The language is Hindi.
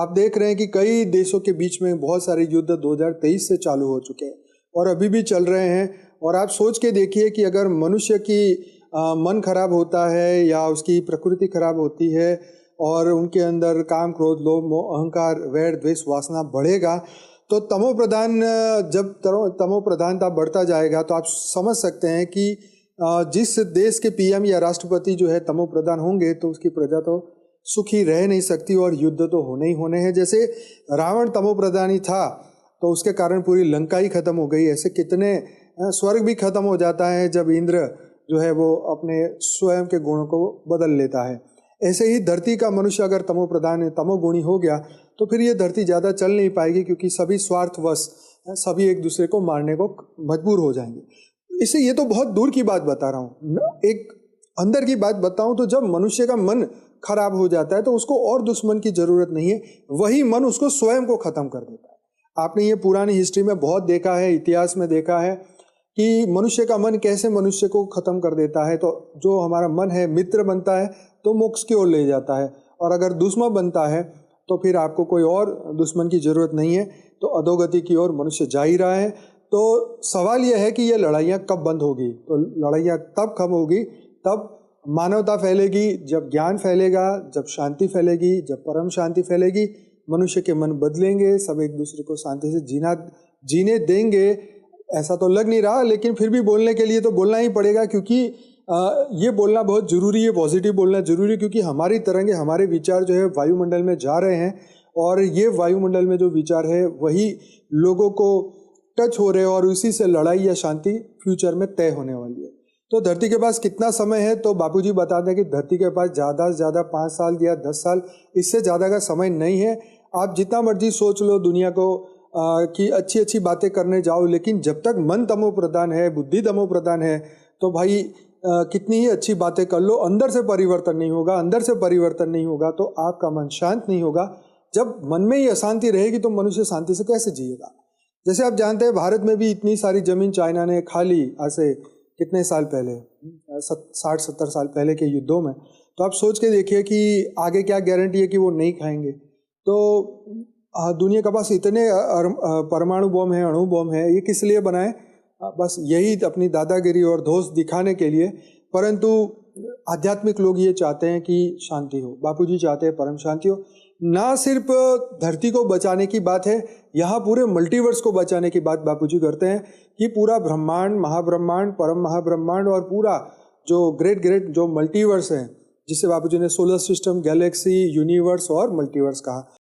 आप देख रहे हैं कि कई देशों के बीच में बहुत सारे युद्ध 2023 से चालू हो चुके हैं और अभी भी चल रहे हैं। और आप सोच के देखिए कि अगर मनुष्य की मन खराब होता है या उसकी प्रकृति खराब होती है और उनके अंदर काम, क्रोध, लोभ, मोह, अहंकार, वैर, द्वेष, वासना बढ़ेगा, तो जब तमो प्रधानता बढ़ता जाएगा तो आप समझ सकते हैं कि जिस देश के पीएम या राष्ट्रपति जो है तमो प्रधान होंगे तो उसकी प्रजा तो सुखी रह नहीं सकती और युद्ध तो होने ही होने हैं। जैसे रावण तमो प्रधान ही था तो उसके कारण पूरी लंका ही खत्म हो गई। ऐसे कितने स्वर्ग भी खत्म हो जाता है जब इंद्र जो है वो अपने स्वयं के गुणों को बदल लेता है। ऐसे ही धरती का मनुष्य अगर तमो प्रधान है, तमोगुणी हो गया तो फिर ये धरती ज़्यादा चल नहीं पाएगी, क्योंकि सभी स्वार्थवश सभी एक दूसरे को मारने को मजबूर हो जाएंगे। इससे ये तो बहुत दूर की बात बता रहा हूँ, एक अंदर की बात बताऊँ तो जब मनुष्य का मन खराब हो जाता है तो उसको और दुश्मन की जरूरत नहीं है, वही मन उसको स्वयं को खत्म कर देता है। आपने ये पुरानी हिस्ट्री में बहुत देखा है, इतिहास में देखा है कि मनुष्य का मन कैसे मनुष्य को खत्म कर देता है। तो जो हमारा मन है मित्र बनता है तो मोक्ष की ओर ले जाता है, और अगर दुश्मन बनता है तो फिर आपको कोई और दुश्मन की जरूरत नहीं है, तो अधोगति की ओर मनुष्य जा ही रहा है। तो सवाल यह है कि ये लड़ाइयाँ कब बंद होगी? तो लड़ाइयाँ तब खत्म होगी, तब मानवता फैलेगी, जब ज्ञान फैलेगा, जब शांति फैलेगी, जब परम शांति फैलेगी, मनुष्य के मन बदलेंगे, सब एक दूसरे को शांति से जीने देंगे। ऐसा तो लग नहीं रहा, लेकिन फिर भी बोलने के लिए तो बोलना ही पड़ेगा, क्योंकि ये बोलना बहुत ज़रूरी है, पॉजिटिव बोलना ज़रूरी है, क्योंकि हमारी तरंगे, हमारे विचार जो है वायुमंडल में जा रहे हैं और ये वायुमंडल में जो विचार है वही लोगों को टच हो रहे हैं और उसी से लड़ाई या शांति फ्यूचर में तय होने वाली है। तो धरती के पास कितना समय है? तो बापूजी बताते हैं कि धरती के पास ज़्यादा से ज़्यादा 5 साल या 10 साल, इससे ज़्यादा का समय नहीं है। आप जितना मर्जी सोच लो दुनिया को कि अच्छी अच्छी बातें करने जाओ, लेकिन जब तक मन तमो प्रधान है, बुद्धि तमो प्रधान है, तो भाई कितनी ही अच्छी बातें कर लो, अंदर से परिवर्तन नहीं होगा। अंदर से परिवर्तन नहीं होगा तो आपका मन शांत नहीं होगा। जब मन में ही अशांति रहेगी तो मनुष्य शांति से कैसे जिएगा? जैसे आप जानते हैं भारत में भी इतनी सारी जमीन चाइना ने खा ली, ऐसे कितने साल पहले, 60-70 साल पहले के युद्धों में। तो आप सोच के देखिए कि आगे क्या गारंटी है कि वो नहीं खाएंगे। तो दुनिया के पास इतने परमाणु बम है, अणु बम है, ये किस लिए बनाए? बस यही अपनी दादागिरी और दोस्त दिखाने के लिए। परंतु आध्यात्मिक लोग ये चाहते हैं कि शांति हो, बापूजी चाहते हैं परम शांति हो। ना सिर्फ धरती को बचाने की बात है, यहाँ पूरे मल्टीवर्स को बचाने की बात बापूजी करते हैं कि पूरा ब्रह्मांड, महाब्रह्मांड, परम महाब्रह्मांड और पूरा जो ग्रेट जो मल्टीवर्स है, जिसे बापूजी ने सोलर सिस्टम, गैलेक्सी, यूनिवर्स और मल्टीवर्स कहा।